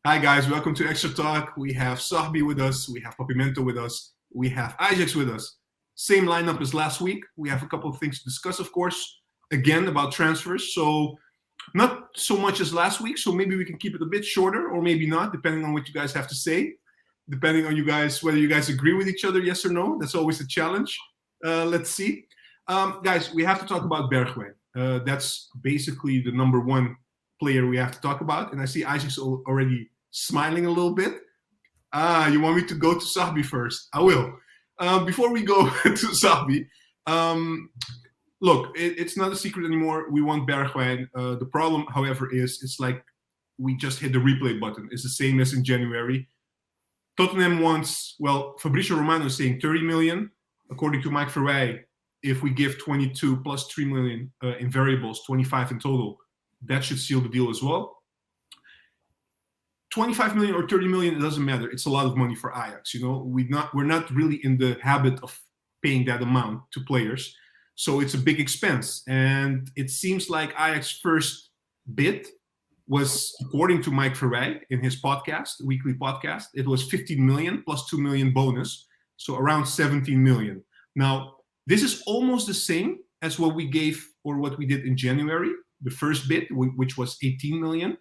Hi guys, welcome to Extra Talk. We have Sahbi with us, we have Papimento with us, we have Eyejax with us. Same lineup as last week. We have a couple of things to discuss, of course, again about transfers. So not so much as last week, so maybe we can keep it a bit shorter or maybe not, depending on what you guys have to say. Depending on you guys, whether you guys agree with each other, yes or no. That's always a challenge. Let's see. Guys, we have to talk about Bergwijn. That's basically the number one player we have to talk about. And I see Eyejax already smiling a little bit. You want me to go to Sahbi first? I will. Before we go to Sahbi, look, it's not a secret anymore. We want Bergwijn. The problem, however, is it's like we just hit the replay button. It's the same as in January. Tottenham wants, well, Fabrizio Romano is saying 30 million. According to Mike Verwij, if we give 22 plus 3 million in variables, 25 in total, that should seal the deal as well. 25 million or 30 million, it doesn't matter. It's a lot of money for Ajax. You know, we're not really in the habit of paying that amount to players. So it's a big expense. And it seems like Ajax's first bid was, according to Mike Verwij in his podcast, weekly podcast, it was 15 million plus 2 million bonus. So around 17 million. Now, this is almost the same as what we gave or what we did in January, the first bid, which was 18 million.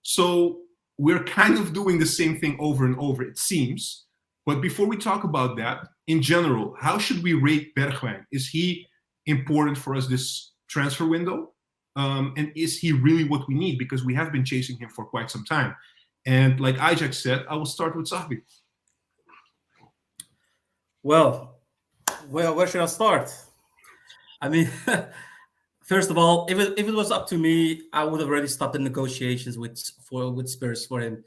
So we're kind of doing the same thing over and over, it seems. But before we talk about that, in general, how should we rate Bergwijn? Is he important for us this transfer window? And is he really what we need? Because we have been chasing him for quite some time. And like Eyejax said, I will start with Sahbi. Well, where should I start? I mean, first of all, if it was up to me, I would have already stopped the negotiations with Spurs for him.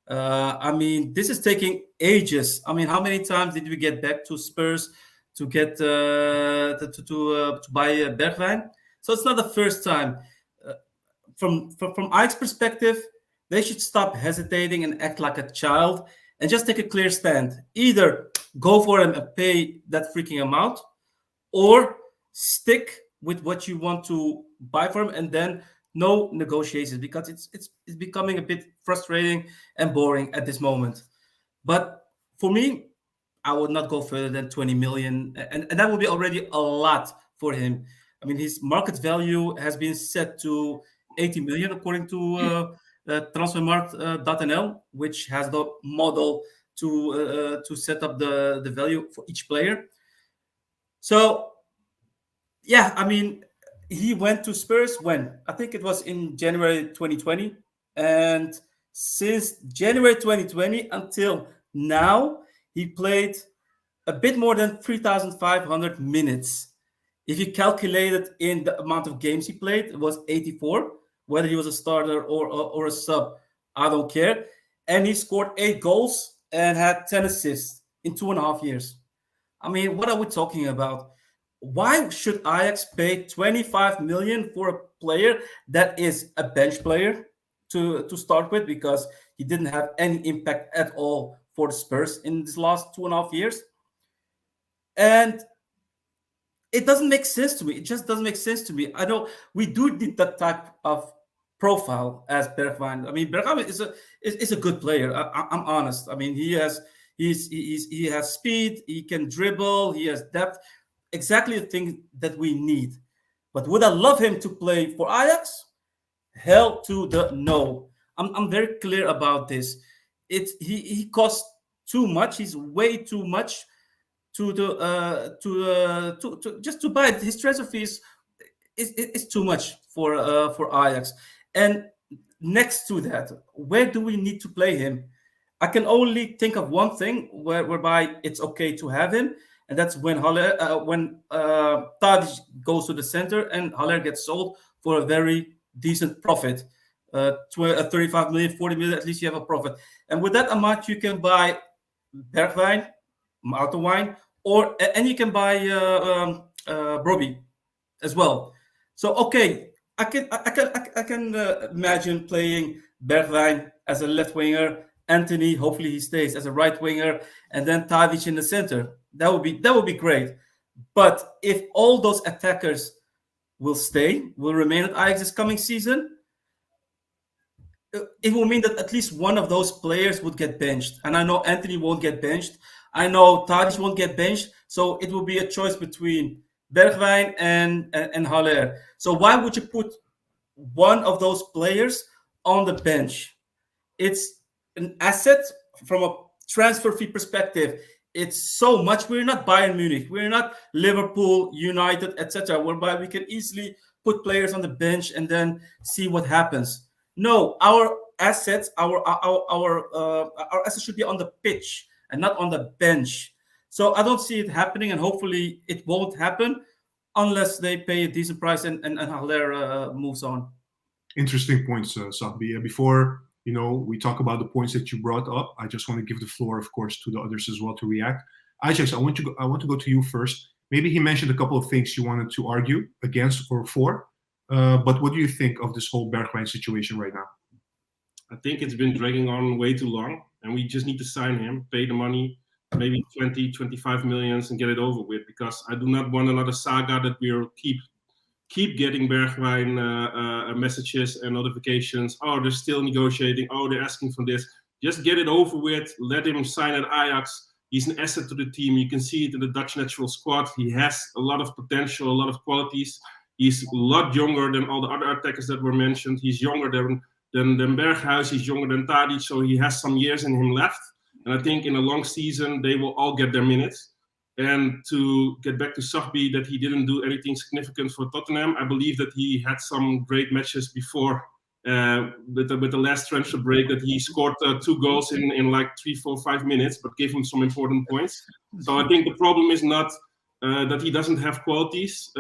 I mean, this is taking ages. I mean, how many times did we get back to Spurs to get to buy Bergwijn? So it's not the first time. From Ajax's perspective, they should stop hesitating and act like a child and just take a clear stand. Either go for him and pay that freaking amount, or stick with what you want to buy for him, and then no negotiations, because it's becoming a bit frustrating and boring at this moment. But for me, I would not go further than 20 million, and that would be already a lot for him. I mean, his market value has been set to 80 million according to transfermarkt.nl, which has the model to set up the value for each player. So, yeah, I mean, he went to Spurs when? I think it was in January 2020. And since January 2020 until now, he played a bit more than 3,500 minutes. If you calculate it in the amount of games he played, it was 84. Whether he was a starter or a sub, I don't care. And he scored 8 goals and had 10 assists in 2.5 years. I mean, what are we talking about? Why should Ajax pay 25 million for a player that is a bench player to start with, because he didn't have any impact at all for the Spurs in this last 2.5 years? And it doesn't make sense to me. It just doesn't make sense to me. I know we do need that type of profile as Bergwijn. I mean, Bergwijn is a good player. I'm honest. I mean, he has speed. He can dribble. He has depth. Exactly the thing that we need. But would I love him to play for Ajax? Hell to the no. I'm very clear about this. He costs too much. He's way too much to just to buy it. His transfer fees is too much for Ajax. And next to that, where do we need to play him? I can only think of one thing whereby it's okay to have him, and that's when Tadic goes to the center and Haller gets sold for a very decent profit. 35 million, 40 million, at least you have a profit. And with that amount, you can buy Bergwijn, Maartenwijn, and you can buy Brobbey as well. So okay, I can imagine playing Bergwijn as a left winger, Anthony, hopefully he stays as a right winger, and then Tadic in the center. That would be great. But if all those attackers will remain at Ajax this coming season, it will mean that at least one of those players would get benched. And I know Anthony won't get benched. I know Tadic won't get benched. So it will be a choice between Bergwijn and Haller. So why would you put one of those players on the bench? It's an asset from a transfer fee perspective. It's so much. We're not Bayern Munich. We're not Liverpool, United, etc., whereby we can easily put players on the bench and then see what happens. No, our assets, our assets should be on the pitch and not on the bench. So I don't see it happening, and hopefully it won't happen unless they pay a decent price and Haller moves on. Interesting points, Sahbi. Before we talk about the points that you brought up, I just want to give the floor, of course, to the others as well to react. Eyejax, I want to go to you first. Maybe he mentioned a couple of things you wanted to argue against or for, but what do you think of this whole Bergwijn situation right now? I think it's been dragging on way too long, and we just need to sign him, pay the money, maybe 20, 25 millions, and get it over with, because I do not want another saga that we'll keep getting Bergwijn messages and notifications. Oh, they're still negotiating. Oh, they're asking for this. Just get it over with. Let him sign at Ajax. He's an asset to the team. You can see it in the Dutch natural squad. He has a lot of potential, a lot of qualities. He's a lot younger than all the other attackers that were mentioned. He's younger than Berghuis. He's younger than Tadic, so he has some years in him left. And I think in a long season, they will all get their minutes. And to get back to Sahbi, that he didn't do anything significant for Tottenham, I believe that he had some great matches before with the last transfer break, that he scored 2 goals in like 3, 4, 5 minutes, but gave him some important points. So I think the problem is not that he doesn't have qualities.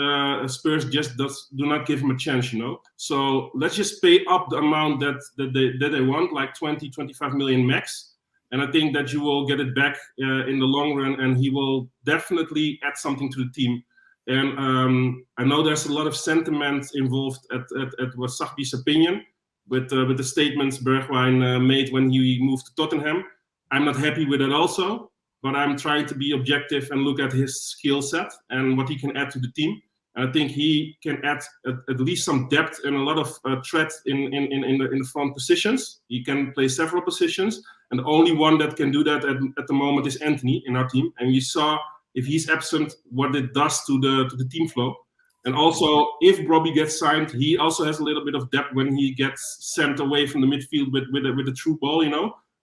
Spurs just do not give him a chance, So let's just pay up the amount that they want, like 20, 25 million max. And I think that you will get it back in the long run, and he will definitely add something to the team. And I know there's a lot of sentiment involved at what Sahbi's opinion with the statements Bergwijn made when he moved to Tottenham. I'm not happy with it also, but I'm trying to be objective and look at his skill set and what he can add to the team. And I think he can add at least some depth and a lot of threat in the front positions. He can play several positions, and the only one that can do that at the moment is Anthony in our team. And you saw, if he's absent, what it does to the team flow. And also, if Robbie gets signed, he also has a little bit of depth when he gets sent away from the midfield with a true ball.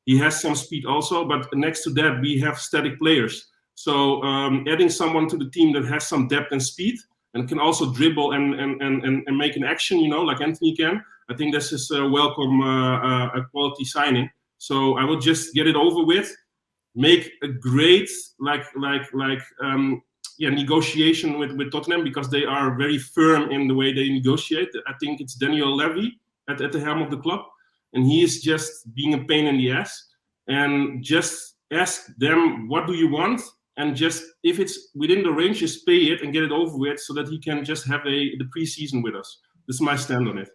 He has some speed also, but next to that, we have static players. So adding someone to the team that has some depth and speed, and can also dribble and make an action, like Anthony can. I think this is a welcome a quality signing. So I will just get it over with, make a great negotiation with Tottenham, because they are very firm in the way they negotiate. I think it's Daniel Levy at the helm of the club, and he is just being a pain in the ass. And just ask them, what do you want? And just, if it's within the range, just pay it and get it over with, so that he can just have the preseason with us. This is my stand on it.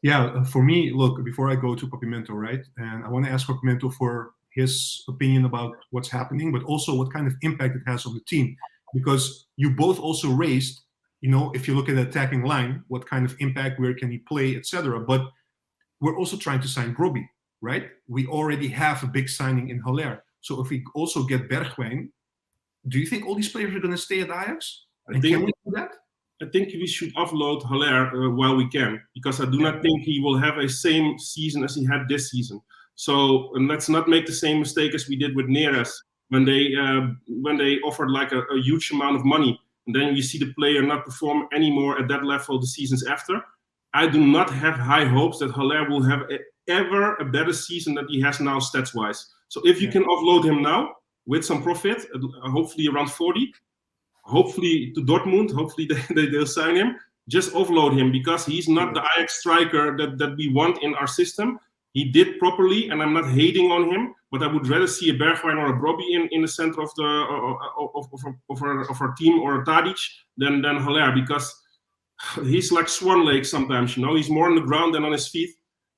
Yeah, for me, look, before I go to Papimento, right? And I want to ask Papimento for his opinion about what's happening, but also what kind of impact it has on the team. Because you both also raised, if you look at the attacking line, what kind of impact, where can he play, etc. But we're also trying to sign Groby, right? We already have a big signing in Haller. So if we also get Bergwijn, do you think all these players are going to stay at Ajax? Can we do that? I think we should offload Haller while we can, because I do not think he will have a same season as he had this season. So let's not make the same mistake as we did with Neres when they offered like a huge amount of money, and then you see the player not perform anymore at that level the seasons after. I do not have high hopes that Haller will have ever a better season than he has now stats-wise. So if you can offload him now with some profit, hopefully around 40, hopefully to Dortmund, hopefully they'll sign him, just offload him, because he's not the Ajax striker that we want in our system. He did properly, and I'm not hating on him, but I would rather see a Bergwijn or a Brobbey in the center of our team, or a Tadic than Haller, because he's like Swan Lake sometimes. He's more on the ground than on his feet,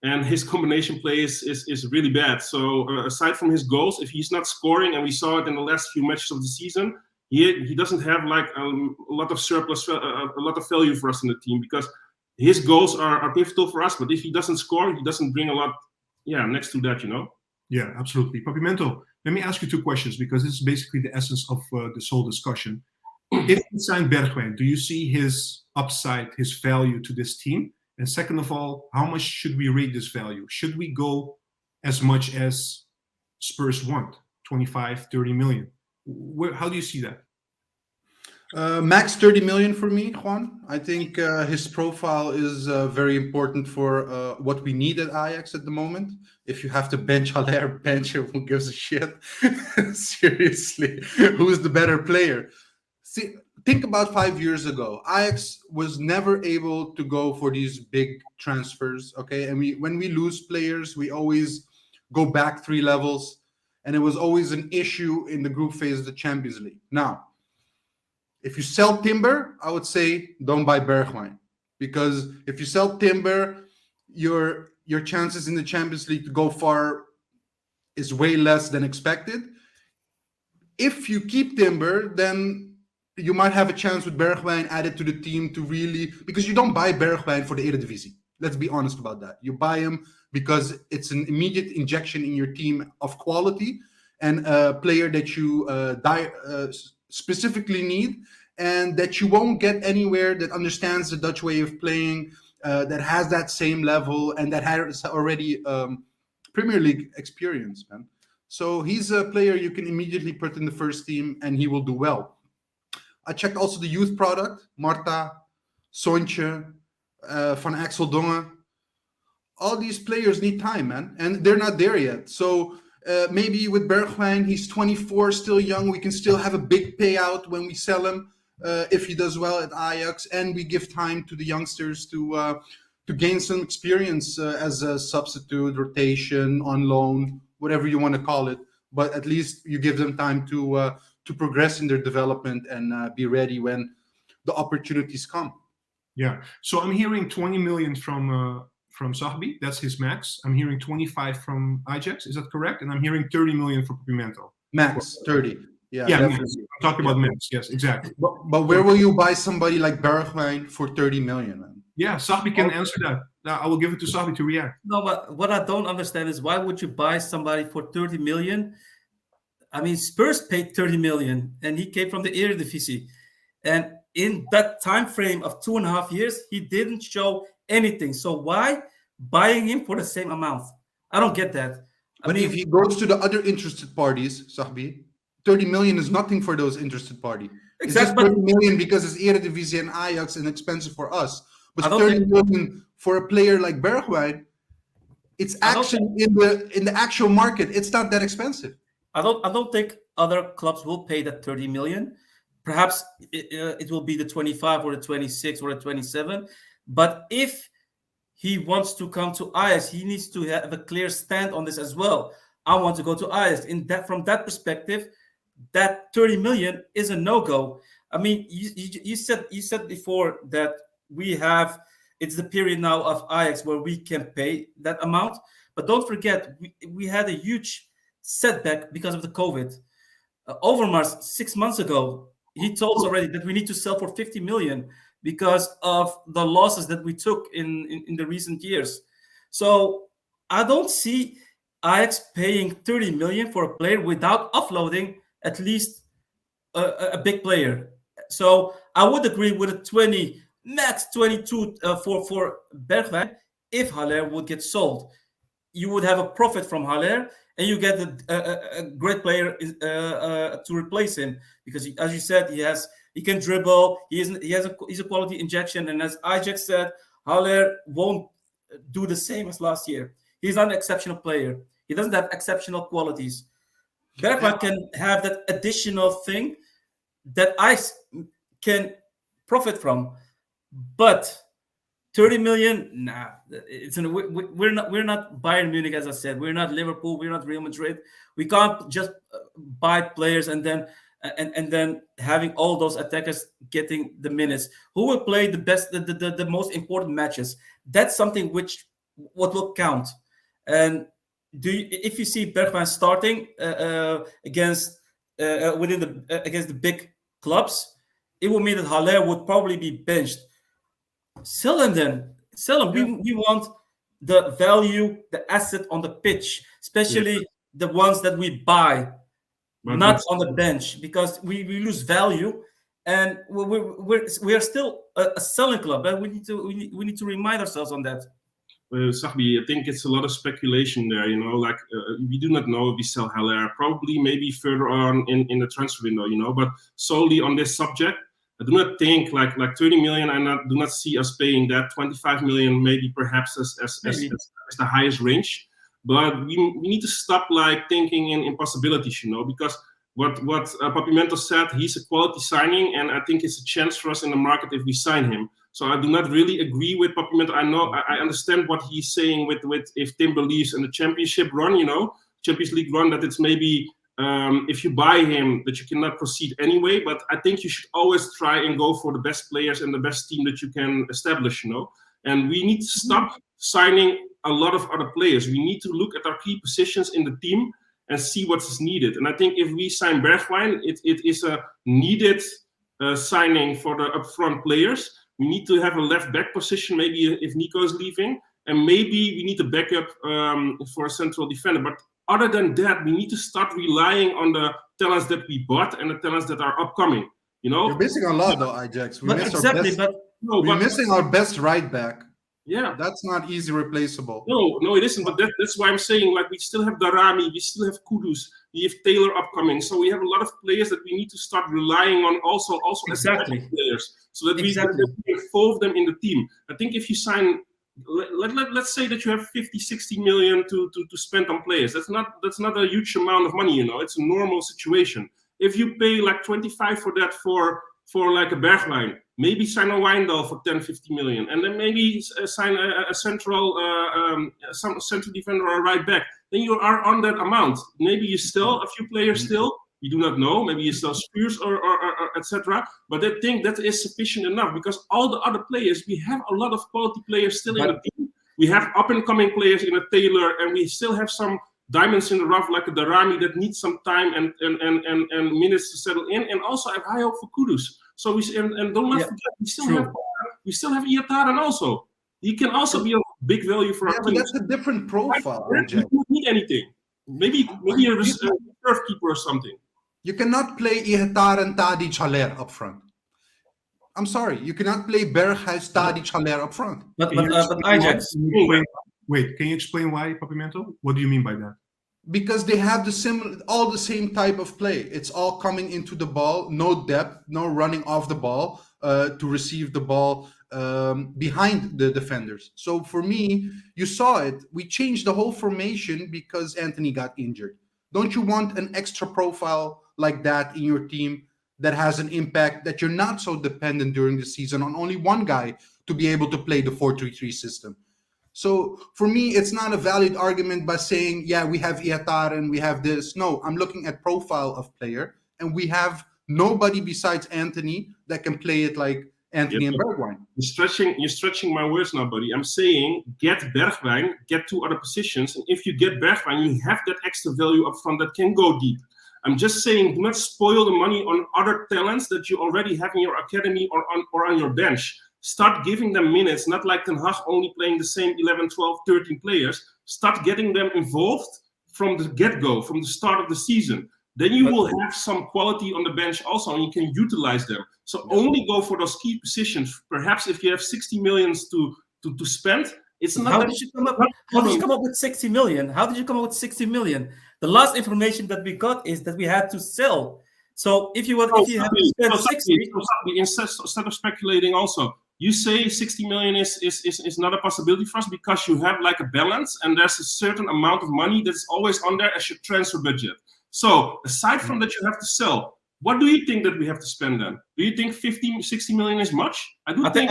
and his combination play is really bad. So aside from his goals, if he's not scoring, and we saw it in the last few matches of the season, he doesn't have like a lot of surplus, a lot of value for us in the team, because his goals are pivotal for us. But if he doesn't score, he doesn't bring a lot next to that, Yeah, absolutely. Papimento, let me ask you two questions because this is basically the essence of this whole discussion. If we sign Bergwijn, do you see his upside, his value to this team? And second of all, how much should we rate this value? Should we go as much as Spurs want, 25, 30 million? How do you see that? Max 30 million for me, Juan. I think his profile is very important for what we need at Ajax at the moment. If you have to bench Haller, bench him. Who gives a shit? Seriously, who's the better player? See, think about 5 years ago. Ajax was never able to go for these big transfers. Okay, and when we lose players, we always go back 3 levels, and it was always an issue in the group phase of the Champions League. Now, if you sell Timber, I would say don't buy Bergwijn, because if you sell Timber, your chances in the Champions League to go far is way less than expected. If you keep Timber, then you might have a chance with Bergwijn added to the team to really, because you don't buy Bergwijn for the Eredivisie. Let's be honest about that. You buy him because it's an immediate injection in your team of quality and a player that you specifically need, and that you won't get anywhere that understands the Dutch way of playing, that has that same level, and that has already Premier League experience, man. So he's a player you can immediately put in the first team, and he will do well. I checked also the youth product, Marta, Sontje, Van Axel Dongen. All these players need time, man, and they're not there yet. So maybe with Bergwijn, he's 24, still young. We can still have a big payout when we sell him if he does well at Ajax, and we give time to the youngsters to gain some experience as a substitute, rotation, on loan, whatever you want to call it. But at least you give them time to progress in their development and be ready when the opportunities come. Yeah. So I'm hearing 20 million from Sahbi. That's his max. I'm hearing 25 from Eyejax. Is that correct? And I'm hearing 30 million for Pimento. Max 30. Yeah, I'm talking about max. Yes, exactly. But where will you buy somebody like Bergwijn for 30 million, man? Yeah, Sahbi can answer that. I will give it to Sahbi to react. No, but what I don't understand is why would you buy somebody for 30 million? I mean, Spurs paid 30 million, and he came from the Eredivisie. And in that time frame of 2.5 years, he didn't show anything. So why buying him for the same amount? I don't get that. But if he goes to the other interested parties, Sahbi, 30 million is nothing for those interested parties. Exactly. It's just 30 million because it's Eredivisie and Ajax and expensive for us. But 30 million for a player like Bergwijn, it's actually in the actual market. It's not that expensive. I don't think other clubs will pay that 30 million. Perhaps it will be the 25 or the 26 or the 27. But if he wants to come to Ajax, he needs to have a clear stand on this as well. I want to go to Ajax. From that perspective, that 30 million is a no-go. I mean, you said before that it's the period now of Ajax where we can pay that amount. But don't forget, we had a huge setback because of the COVID. Overmars 6 months ago, he told us already that we need to sell for 50 million because of the losses that we took in the recent years. So I don't see Ajax paying 30 million for a player without offloading at least a big player. So I would agree with a 20, max 22 for Bergwijn if Haller would get sold. You would have a profit from Haller, and you get a great player to replace him because, as you said, he can dribble. He's a quality injection, and as Eyejax said, Haller won't do the same as last year. He's not an exceptional player. He doesn't have exceptional qualities. Bergwijn can have that additional thing that I can profit from, but 30 million, nah. We're not Bayern Munich, as I said. We're not Liverpool. We're not Real Madrid. We can't just buy players and then having all those attackers getting the minutes. Who will play the best, the most important matches? That's something what will count. And if you see Bergwijn starting against the big clubs, it will mean that Haller would probably be benched. Sell him then. Sell him. We want the value, the asset on the pitch, especially the ones that we buy, not on the bench, because we lose value, and we're still a selling club, and we need to remind ourselves on that. Sahbi, I think it's a lot of speculation there. Like we do not know if we sell Haller. Probably maybe further on in the transfer window. But solely on this subject, I do not think like 30 million. Do not see us paying that. 25 million, maybe perhaps as the highest range. But we need to stop like thinking in impossibilities, because what Papimento said, he's a quality signing, and I think it's a chance for us in the market if we sign him. So I do not really agree with Papimento. I understand what he's saying with if Tim believes in the championship run, Champions League run, that it's maybe if you buy him that you cannot proceed anyway. But I think you should always try and go for the best players and the best team that you can establish, And we need to stop signing a lot of other players. We need to look at our key positions in the team and see what is needed. And I think if we sign Bergwijn, it is a needed signing for the upfront players. We need to have a left back position, maybe if Nico is leaving, and maybe we need a backup for a central defender. But other than that, we need to start relying on the talents that we bought and the talents that are upcoming. You're missing a lot, though, Eyejax. We're missing our best right back. Yeah, that's not easy replaceable. No, it isn't. But that's why I'm saying, like, we still have Darami, we still have Kudus, we have Taylor upcoming. So we have a lot of players that we need to start relying on also exactly as players, so that we involve them in the team. I think if you sign, let's say that you have 50, 60 million to spend on players. That's not a huge amount of money. It's a normal situation. If you pay like 25 for that for like a Bergwijn, maybe sign a Wijndal for 10, 50 million, and then maybe sign a central defender or a right back. Then you are on that amount. Maybe you still a few players still. You do not know. Maybe you still Schuurs or etc. But I think that is sufficient enough, because all the other players, we have a lot of quality players still in the team. We have up and coming players in a Taylor, and we still have some diamonds in the rough like a Darami that needs some time and minutes to settle in. And also I have high hope for Kudus. So don't forget, we still have Iataren also. He can also be a big value for our team. But that's a different profile. You don't need anything. Maybe a reserve keeper or something. You cannot play Iataren, Tadic, Haller up front. I'm sorry, you cannot play Berghuis, Tadic, Haller up front. But Eyejax. Wait, can you explain why, Papimento? What do you mean by that? Because they have all the same type of play. It's all coming into the ball, no depth, no running off the ball to receive the ball behind the defenders. So for me, you saw it. We changed the whole formation because Anthony got injured. Don't you want an extra profile like that in your team that has an impact, that you're not so dependent during the season on only one guy to be able to play the 4-3-3 system? So for me, it's not a valid argument by saying, yeah, we have Iataren, we have this. No, I'm looking at profile of player, and we have nobody besides Anthony that can play it like Anthony and Bergwijn. You're stretching my words now, buddy. I'm saying get Bergwijn, get two other positions, and if you get Bergwijn, you have that extra value up front that can go deep. I'm just saying, do not spoil the money on other talents that you already have in your academy or on your bench. Start giving them minutes, not like Ten Hag only playing the same 11, 12, 13 players. Start getting them involved from the get-go, from the start of the season. Then you will have some quality on the bench also, and you can utilize them. So only go for those key positions. Perhaps if you have 60 millions to spend, it's not. How did you come up with 60 million? How did you come up with 60 million? The last information that we got is that we had to sell. So if you have to spend 60, instead of speculating, also you say 60 million is not a possibility for us because you have like a balance, and there's a certain amount of money that's always on there as your transfer budget. So aside from that, you have to sell. What do you think that we have to spend then? Do you think 60 million is much? I think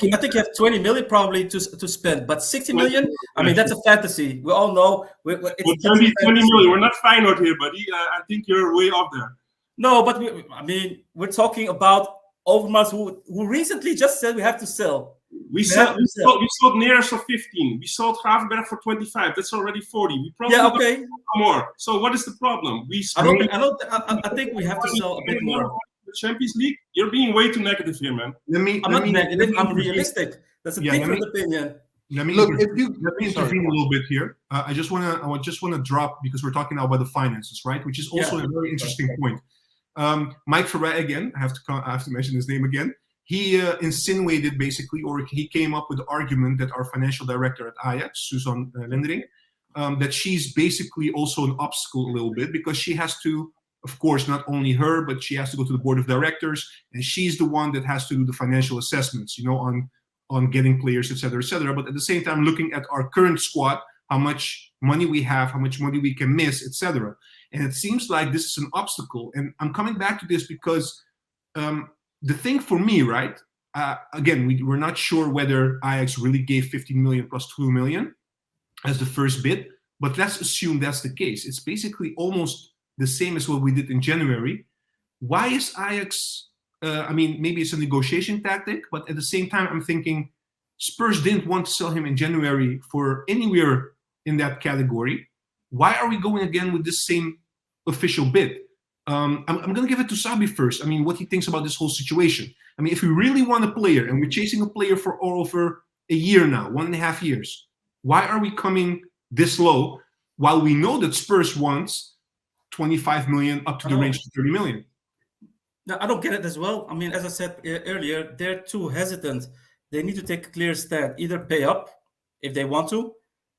you have 20 million probably to spend, but 60 million, I mean, that's a fantasy. We all know. It's 20 million. We're not Feyenoord here, buddy. I think you're way off there. No, but we're talking about Overmars who recently just said we have to sell. We sold Neres for 15. We sold Gravenberg for 25. That's already 40. We probably more. So what is the problem? I think we have to sell a bit more. The Champions League? You're being way too negative here, man. I'm not negative. I'm realistic. That's a different opinion. let me Look, intervene Sorry. a little bit here. I just want to drop, because we're talking now about the finances, right? Which is also a very interesting point. Mike Ferrer, again, I have to mention his name again. He insinuated basically, or he came up with the argument that our financial director at Ajax, Susan Lendering, that she's basically also an obstacle a little bit, because she has to, of course, not only her, but she has to go to the board of directors, and she's the one that has to do the financial assessments, on getting players, etc., etc. But at the same time, looking at our current squad, how much money we have, how much money we can miss, etc. And it seems like this is an obstacle. And I'm coming back to this because the thing for me, right? Again, we're not sure whether Ajax really gave 15 million plus 2 million as the first bid, but let's assume that's the case. It's basically almost the same as what we did in January. Why is Ajax? Maybe it's a negotiation tactic, but at the same time, I'm thinking Spurs didn't want to sell him in January for anywhere in that category. Why are we going again with this same official bid? I'm going to give it to Sabi first. What he thinks about this whole situation. If we really want a player, and we're chasing a player for over a year now, 1.5 years, why are we coming this low while we know that Spurs wants 25 million up to the range of 30 million? No, I don't get it as well. As I said earlier, they're too hesitant. They need to take a clear stand. Either pay up if they want to,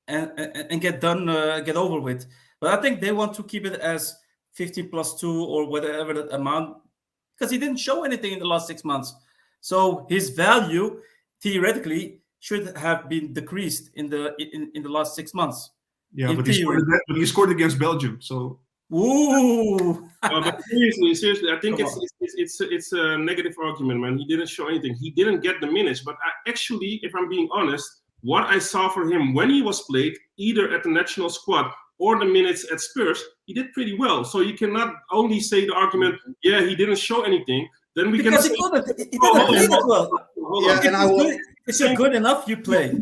and get done, get over with. But I think they want to keep it as 50 plus 2 or whatever that amount, because he didn't show anything in the last 6 months. So his value theoretically should have been decreased in the last 6 months. Yeah, but he scored against Belgium, so. Ooh. But seriously, I think it's a negative argument, man. He didn't show anything. He didn't get the minutes. But actually, if I'm being honest, what I saw for him when he was played, either at the national squad or the minutes at Spurs, he did pretty well. So you cannot only say the argument, yeah, he didn't show anything. Then we because can say, he didn't play that well. If you're good enough, you play.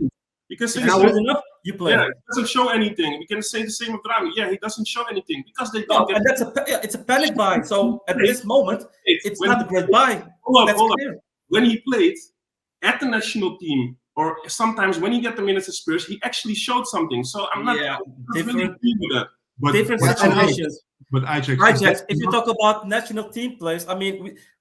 Because if you're good enough, you play. Yeah, he doesn't show anything. We can say the same of Rami. Yeah, he doesn't show anything because they don't. And it's a panic buy. So at this moment, it's not a great buy. Hold on. When he played at the national team, or sometimes when he got the minutes at Spurs, he actually showed something. So I'm not really agree with that. Different situations. But Ajax, if you talk about national team players,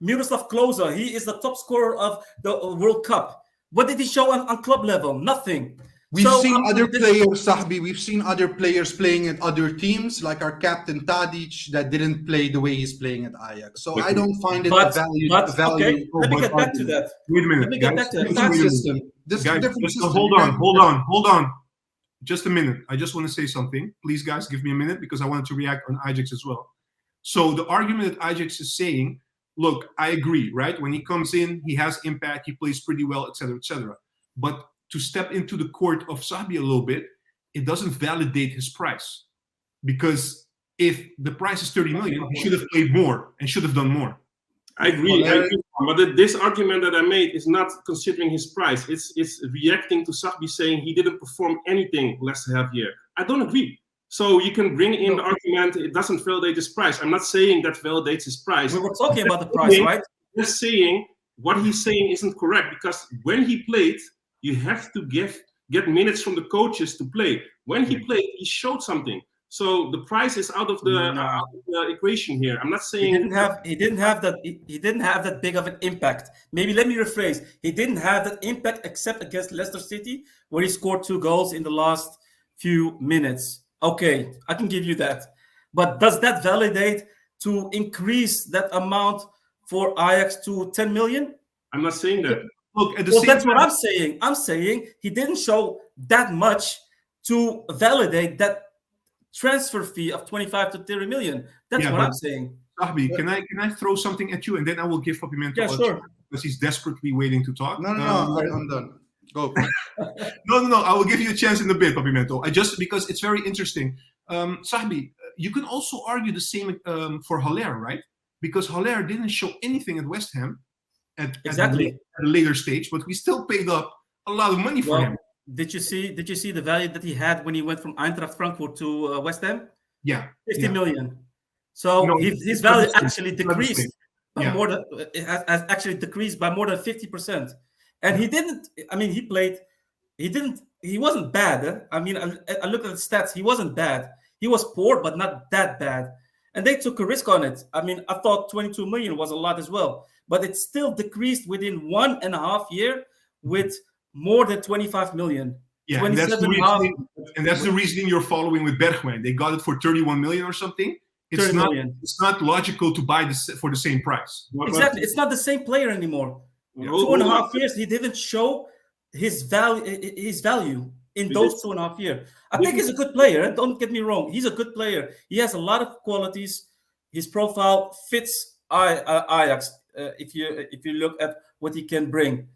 Miroslav Klose, he is the top scorer of the World Cup. What did he show on club level? Nothing. We've seen other players, Sahbi. We've seen other players playing at other teams, like our captain Tadic, that didn't play the way he's playing at Ajax. So I don't find it a value. Okay, let me get back to that. Wait a minute. Let me get back to that. Hold on. Just a minute. I just want to say something. Please, guys, give me a minute because I wanted to react on Ajax as well. So the argument that Ajax is saying, look, I agree, right? When he comes in, he has impact, he plays pretty well, etc., etc. But to step into the court of Sahbi a little bit, it doesn't validate his price. Because if the price is 30 million, he should have played more and should have done more. I agree. But this argument that I made is not considering his price. It's reacting to Sahbi saying he didn't perform anything last half year. I don't agree. So you can bring in the argument, it doesn't validate his price. I'm not saying that validates his price. We were talking about the price, right? Just saying what he's saying isn't correct, because when he played, you have to get minutes from the coaches to play. When he played, he showed something. So the price is out of the equation here. I'm not saying he didn't have that big of an impact. Maybe let me rephrase. He didn't have that impact except against Leicester City, where he scored 2 goals in the last few minutes. Okay, I can give you that. But does that validate to increase that amount for Ajax to 10 million? I'm not saying that. Look, at the well, same that's time, what I'm saying. I'm saying he didn't show that much to validate that transfer fee of 25 to 30 million. That's what I'm saying. Sahbi, can I throw something at you and then I will give Papimento a chance because he's desperately waiting to talk. No, I'm done. Go. No. I will give you a chance in a bit, Papimento. Because it's very interesting. Sahbi, you can also argue the same for Haller, right? Because Haller didn't show anything at West Ham at a later stage, but we still paid up a lot of money for him. Did you see the value that he had when he went from Eintracht Frankfurt to West Ham? Yeah, 50 million. So his value actually decreased by more than decreased by more than 50%. And he didn't. I mean, he didn't he wasn't bad. I mean, I look at the stats. He wasn't bad. He was poor, but not that bad. And they took a risk on it. I mean, I thought 22 million was a lot as well, but it still decreased within 1.5 years with more than 25 million. Yeah, and that's the reasoning you're following with Bergwijn. They got it for 31 million or something. It's not logical to buy this for the same price. Exactly. It's not the same player anymore. 2.5 years, he didn't show his value in those 2.5 years. I think he's a good player. Don't get me wrong. He's a good player. He has a lot of qualities. His profile fits Ajax if you look at what he can bring.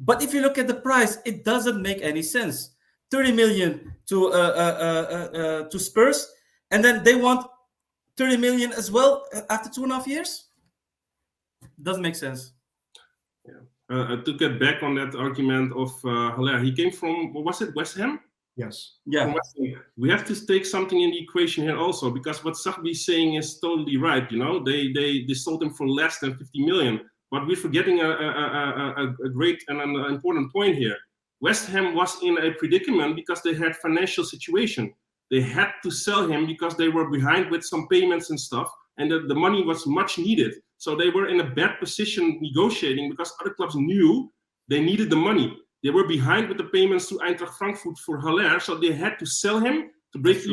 But if you look at the price, it doesn't make any sense. 30 million to Spurs, and then they want 30 million as well after 2.5 years? Doesn't make sense. Yeah. To get back on that argument of Haller, he came from, what was it, West Ham? Yes. Yeah. We have to take something in the equation here also, because what Sahbi is saying is totally right. You know, they sold him for less than 50 million. But we're forgetting a great and an important point here. West Ham was in a predicament because they had financial situation. They had to sell him because they were behind with some payments and stuff, and the money was much needed. So they were in a bad position negotiating because other clubs knew they needed the money. They were behind with the payments to Eintracht Frankfurt for Haller, so they had to sell him to break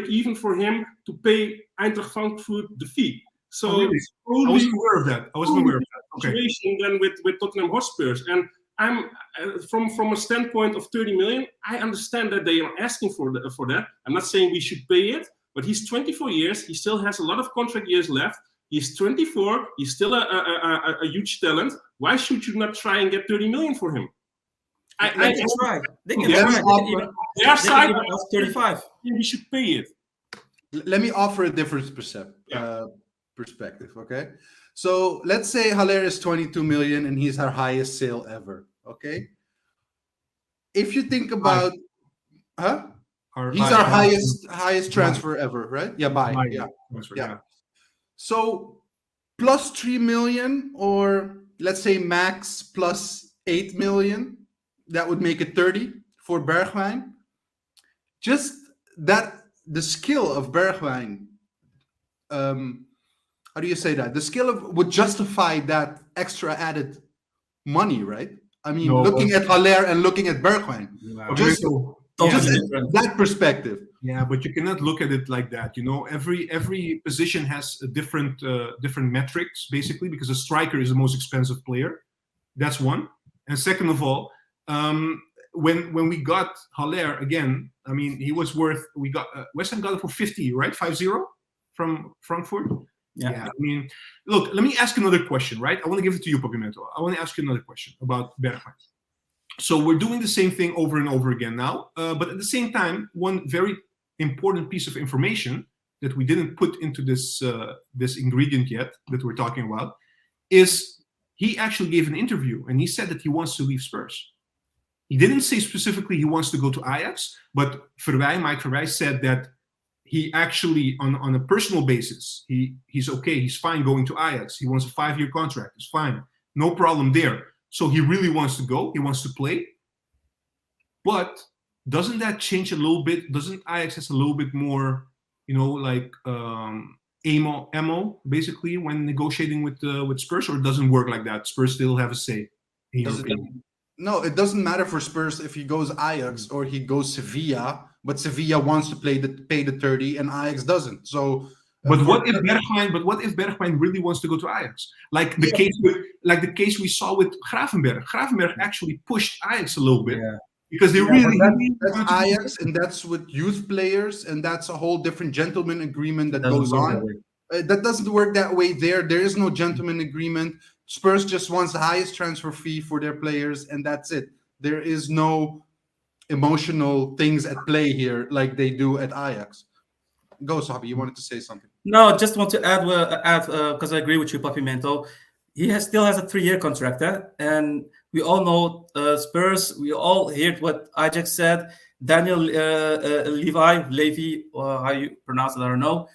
even for him to pay Eintracht Frankfurt the fee. So I wasn't aware of that. Okay. Situation then with Tottenham Hotspurs, and I'm from a standpoint of 30 million. I understand that they are asking for that. I'm not saying we should pay it, but he's 24 years. He still has a lot of contract years left. He's 24. He's still a huge talent. Why should you not try and get 30 million for him? They can try. They can try. Their side, 35. We should pay it. Let me offer a different perspective, okay? So let's say Haller is 22 million and he's our highest sale ever, okay? If you think about, he's our highest transfer ever, right? Yeah. So plus 3 million, or let's say max plus 8 million, that would make it 30 for Bergwijn. Just that, the skill of Bergwijn, how do you say that? The skill would justify that extra added money, right? I mean, looking at Haller and looking at Bergwijn, just that perspective. Yeah, but you cannot look at it like that. You know, every position has a different metrics, basically, because a striker is the most expensive player. That's one. And second of all, when we got Haller again, I mean, he was worth. We got West Ham got it for 50, right? 50 from Frankfurt. Yeah. I mean, look, let me ask another question, right? I want to give it to you, Papimento. I want to ask you another question about Bergwijn. So we're doing the same thing over and over again now, but at the same time, one very important piece of information that we didn't put into this ingredient yet that we're talking about is he actually gave an interview and he said that he wants to leave Spurs. He didn't say specifically he wants to go to Ajax, but Mike Verwij said that he actually, on a personal basis, he's okay, he's fine going to Ajax. He wants a 5-year contract, it's fine, no problem there. So he really wants to go, he wants to play. But doesn't that change a little bit? Doesn't Ajax has a little bit more, like ammo, basically, when negotiating with Spurs, or it doesn't work like that? Spurs still have a say. No, it doesn't matter for Spurs if he goes Ajax or he goes Sevilla, but Sevilla wants to pay the 30 and Ajax doesn't. So, what if Bergwijn really wants to go to Ajax? Like the case we saw with Gravenberch. Gravenberch actually pushed Ajax a little bit. Yeah. Because they that's Ajax, and that's with youth players, and that's a whole different gentleman agreement that goes on. That doesn't work that way there. There is no gentleman agreement. Spurs just wants the highest transfer fee for their players, and that's it. There is no emotional things at play here like they do at Ajax. Go, Sabi. You wanted to say something? No, just want to add because I agree with you, Papimento. He still has a 3-year contract, and we all know Spurs. We all heard what Ajax said. Daniel Levy, or how you pronounce it, I don't know.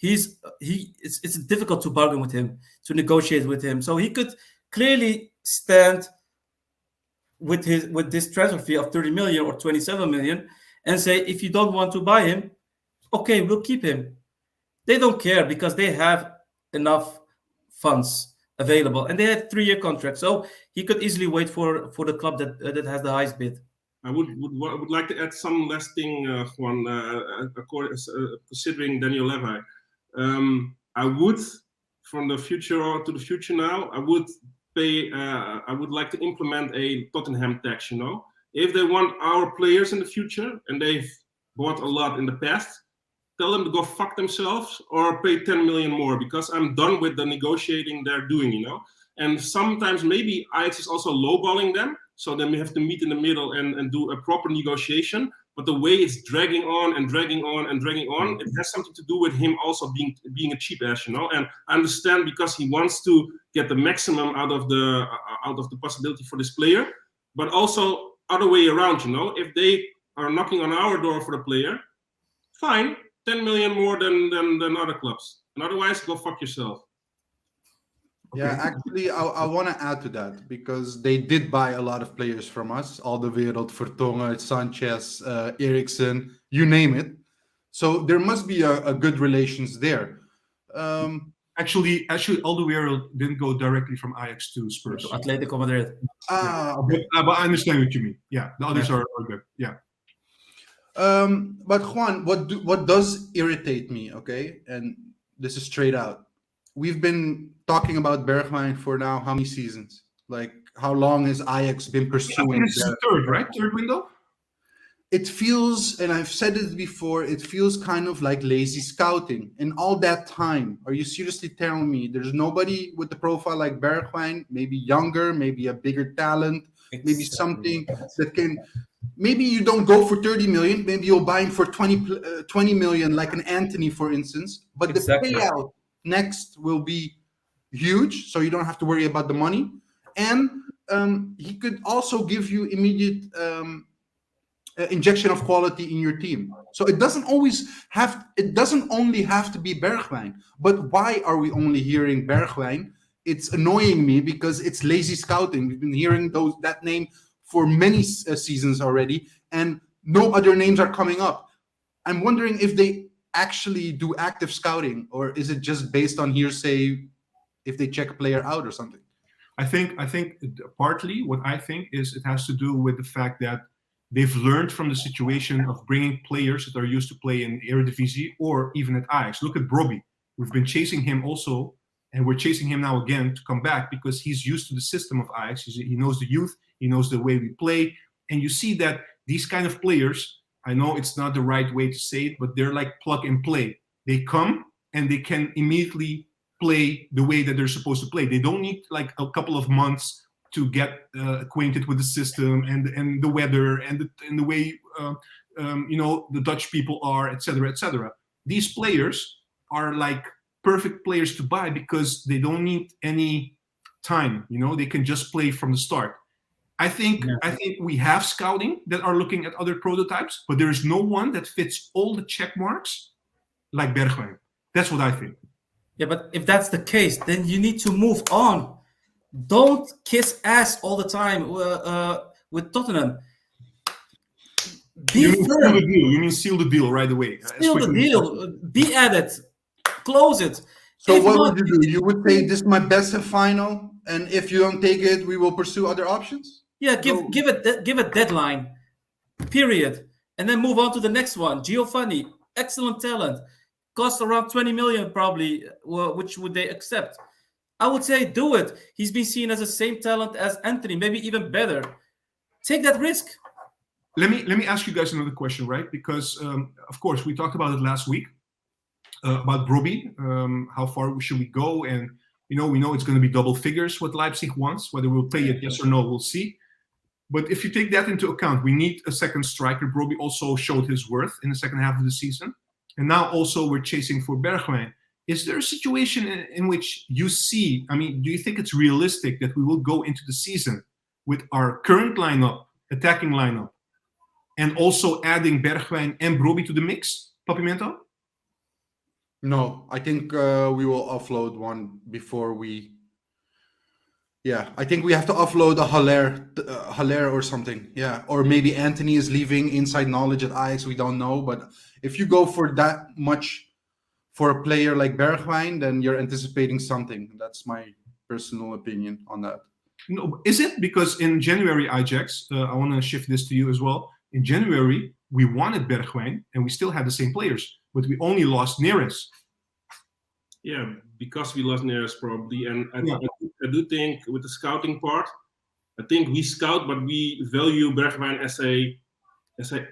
It's difficult to bargain with him, to negotiate with him. So he could clearly stand with this transfer fee of 30 million or 27 million and say, if you don't want to buy him, okay, we'll keep him. They don't care because they have enough funds available and they have 3-year contracts, so he could easily wait for the club that has the highest bid. I would like to add some last thing, Juan, considering Daniel Levy. I would, from the future or to the future now, I would like to implement a Tottenham tax, If they want our players in the future and they've bought a lot in the past, tell them to go fuck themselves or pay 10 million more, because I'm done with the negotiating they're doing, And sometimes maybe Ajax is also lowballing them, so then we have to meet in the middle and do a proper negotiation. But the way it's dragging on and dragging on and dragging on, it has something to do with him also being a cheap ass, And I understand, because he wants to get the maximum out of the possibility for this player, but also other way around, If they are knocking on our door for the player, fine, 10 million more than other clubs, and otherwise go fuck yourself. Okay. Yeah, actually, I want to add to that, because they did buy a lot of players from us. Alderweireld, Vertonghen, Sanchez, Eriksen, you name it. So there must be a good relations there. Actually, Alderweireld didn't go directly from Ajax to Spurs. To Atletico Madrid. Okay. But I understand what you mean. Yeah, the others are good. Yeah. But Juan, what does irritate me, okay? And this is straight out. We've been talking about Bergwijn for now how many seasons? Like, how long has Ajax been pursuing? It's the third, right? Third window? It feels, and I've said it before, it feels kind of like lazy scouting. In all that time, are you seriously telling me there's nobody with the profile like Bergwijn, maybe younger, maybe a bigger talent, maybe something that can... Maybe you don't go for 30 million, maybe you'll buy him for 20 million, like an Anthony, for instance. But the payout next will be huge, so you don't have to worry about the money. And he could also give you immediate injection of quality in your team. So it doesn't only have to be Bergwijn. But why are we only hearing Bergwijn? It's annoying me because it's lazy scouting. We've been hearing that name for many seasons already, and no other names are coming up. I'm wondering if they actually do active scouting, or is it just based on hearsay if they check a player out or something? I think partly what I think is it has to do with the fact that they've learned from the situation of bringing players that are used to play in Eredivisie or even at Ajax. Look at Brobbey. We've been chasing him also, and we're chasing him now again to come back because he's used to the system of Ajax. He knows the youth, he knows the way we play, and you see that these kind of players, I know it's not the right way to say it, but they're like plug and play. They come and they can immediately play the way that they're supposed to play. They don't need like a couple of months to get acquainted with the system and the weather and the way the Dutch people are, etc., etc. These players are like perfect players to buy because they don't need any time. They can just play from the start. I think we have scouting that are looking at other prototypes, but there is no one that fits all the check marks like Bergwijn. That's what I think. Yeah, but if that's the case, then you need to move on. Don't kiss ass all the time with Tottenham. You mean seal the deal right away. Seal the deal. Be at it. Close it. So if what would you do? You would say this is my best and final, and if you don't take it, we will pursue other options? Yeah, give a deadline, period, and then move on to the next one. Giovanni, excellent talent, cost around 20 million probably, which would they accept? I would say do it. He's been seen as the same talent as Anthony, maybe even better. Take that risk. Let me ask you guys another question, right? Because of course we talked about it last week about Brobbey. How far should we go? And we know it's going to be double figures what Leipzig wants. Whether we'll pay it yes or no, we'll see. But if you take that into account, we need a second striker. Brobbey also showed his worth in the second half of the season, and now also we're chasing for Bergwijn. Is there a situation in which you see, do you think it's realistic that we will go into the season with our current lineup, attacking lineup, and also adding Bergwijn and Brobbey to the mix, Papimento? No, I think we will offload one before we Yeah, I think we have to offload a Haller or something. Yeah, or maybe Anthony is leaving inside knowledge at Ajax. We don't know, but if you go for that much for a player like Bergwijn, then you're anticipating something. That's my personal opinion on that. No, is it because in January, Eyejax, I want to shift this to you as well. In January, we wanted Bergwijn and we still had the same players, but we only lost Neres. Yeah, because we lost Neres probably, and Yeah. I do think with the scouting part, I think we scout, but we value Bergwijn as a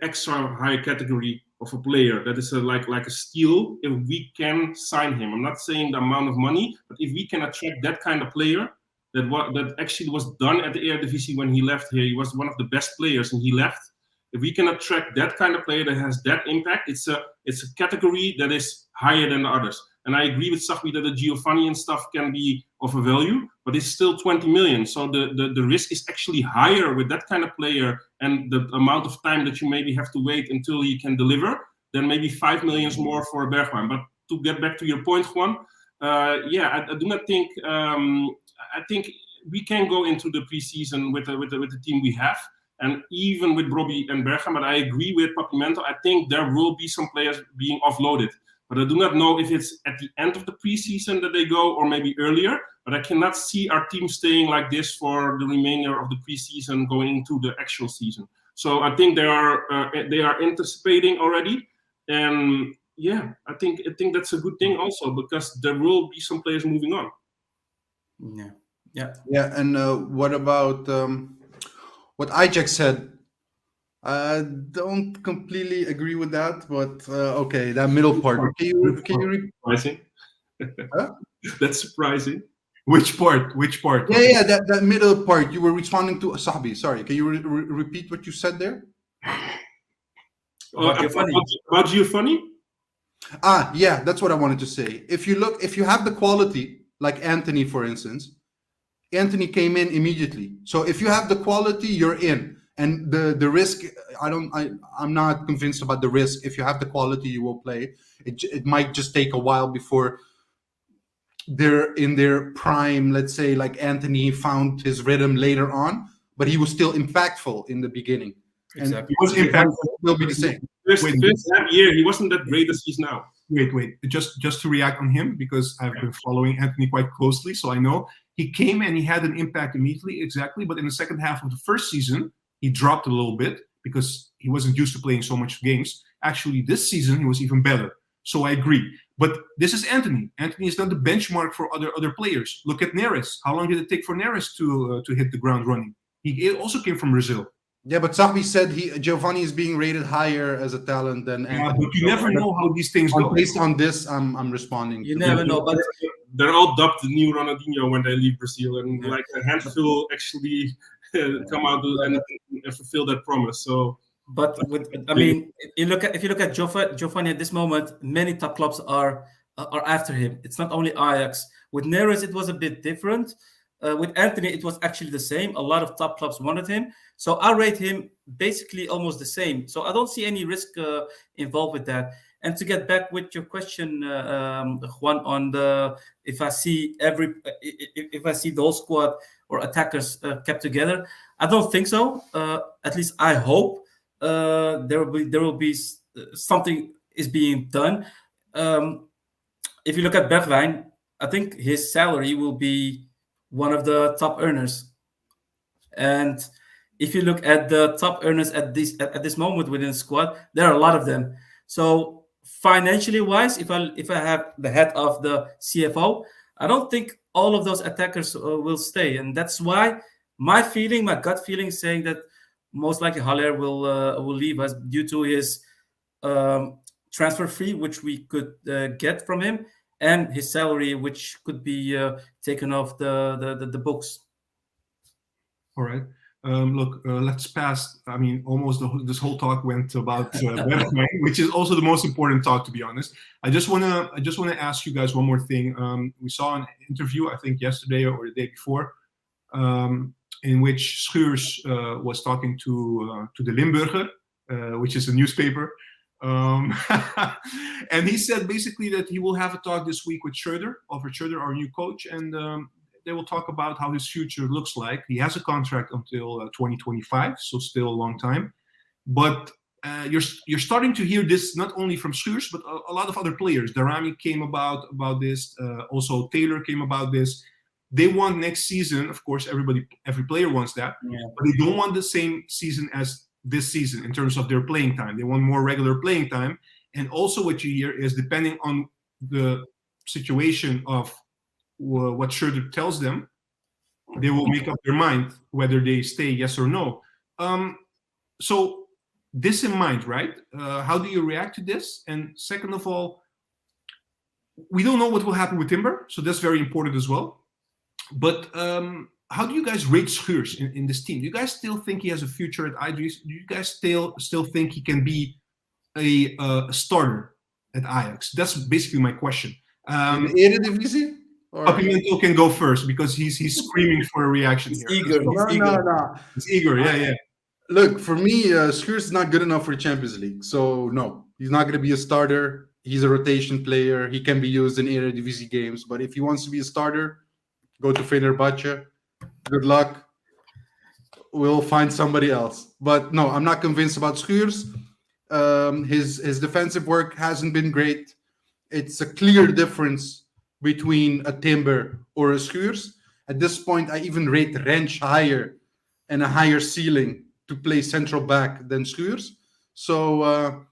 extra high category of a player that is like a steal if we can sign him. I'm not saying the amount of money, but if we can attract that kind of player, that actually was done at the Eredivisie when he left here. He was one of the best players and he left. If we can attract that kind of player that has that impact, it's a category that is higher than the others. And I agree with Sahbi that the Giovanni and stuff can be of a value, but it's still 20 million. So the risk is actually higher with that kind of player and the amount of time that you maybe have to wait until he can deliver than maybe 5 million more for a Bergwijn. But to get back to your point, Juan, I do not think. I think we can go into the preseason with the team we have, and even with Robbie and Bergwijn. But I agree with Papimento. I think there will be some players being offloaded. But I do not know if it's at the end of the preseason that they go or maybe earlier. But I cannot see our team staying like this for the remainder of the preseason going into the actual season. So I think they are anticipating already. And yeah, I think that's a good thing also because there will be some players moving on. Yeah. And what about what Eyejax said? I don't completely agree with that, but okay, that middle part. Can you Surprising. Huh? That's surprising. Which part? Yeah, that middle part. You were responding to Sahbi. Sorry, can you repeat what you said there? About Giovanni. About Giovanni? Yeah, that's what I wanted to say. If you have the quality, like Anthony, for instance, Anthony came in immediately. So if you have the quality, you're in. And the risk, I'm not convinced about the risk. If you have the quality, you will play. It might just take a while before they're in their prime. Let's say like Anthony found his rhythm later on, but he was still impactful in the beginning. Exactly. And he was impactful. Will be the same. First half year, he wasn't that great as he's now. Wait. Just to react on him, because I've been following Anthony quite closely, so I know he came and he had an impact immediately, exactly. But in the second half of the first season, he dropped a little bit because he wasn't used to playing so much games. Actually, this season he was even better. So I agree. But this is Anthony. Anthony is not the benchmark for other players. Look at Neres. How long did it take for Neres to hit the ground running? He also came from Brazil. Yeah, but Sahbi said Giovanni is being rated higher as a talent than Anthony. But you never know how these things go. Based on this, I'm responding. You never know, but they're all dubbed the new Ronaldinho when they leave Brazil, and like a handful actually come out and fulfill that promise. So, but if you look at Giovanni at this moment, many top clubs are after him. It's not only Ajax. With Neres, it was a bit different. With Anthony, it was actually the same. A lot of top clubs wanted him. So I rate him basically almost the same. So I don't see any risk involved with that. And to get back with your question, Juan, on if I see the whole squad or attackers kept together, I don't think so. At least I hope there will be something is being done. If you look at Bergwijn, I think his salary will be one of the top earners. And if you look at the top earners at this moment within the squad, there are a lot of them. So financially wise, if I have the head of the CFO, I don't think all of those attackers will stay. And that's why my gut feeling is saying that most likely Haller will leave us due to his transfer fee, which we could get from him, and his salary, which could be taken off the books. All right. Look, let's pass. I mean, almost this whole talk went about Bergwijn, which is also the most important talk, to be honest. I just wanna ask you guys one more thing. We saw an interview, I think yesterday or the day before, in which Schuurs was talking to the Limburger, which is a newspaper. And he said basically that he will have a talk this week with Schreuder, our new coach, and they will talk about how his future looks like. He has a contract until 2025, so still a long time. But you're starting to hear this not only from Schuurs, but a lot of other players. Darami came about this. Also, Taylor came about this. They want next season, of course, every player wants that, but they don't want the same season as this season in terms of their playing time. They want more regular playing time. And also what you hear is, depending on the situation of what Schreuder tells them, they will make up their mind whether they stay, yes or no. So this in mind, right? How do you react to this? And second of all, we don't know what will happen with Timber, so that's very important as well. But how do you guys rate Schuurs in this team? Do you guys still think he has a future at Ajax? Do you guys still think he can be a starter at Ajax? That's basically my question. In the Eredivisie? Pimento can go first because he's screaming for a reaction here. Eager. No. He's eager, yeah. Look, for me, Schuurs is not good enough for Champions League. So, no, he's not going to be a starter. He's a rotation player. He can be used in Eredivisie games. But if he wants to be a starter, go to Fenerbahce. Good luck. We'll find somebody else. But no, I'm not convinced about Schuurs. His defensive work hasn't been great. It's a clear difference between a Timber or a Schuurs. At this point, I even rate Rensch higher and a higher ceiling to play central back than Schuurs. So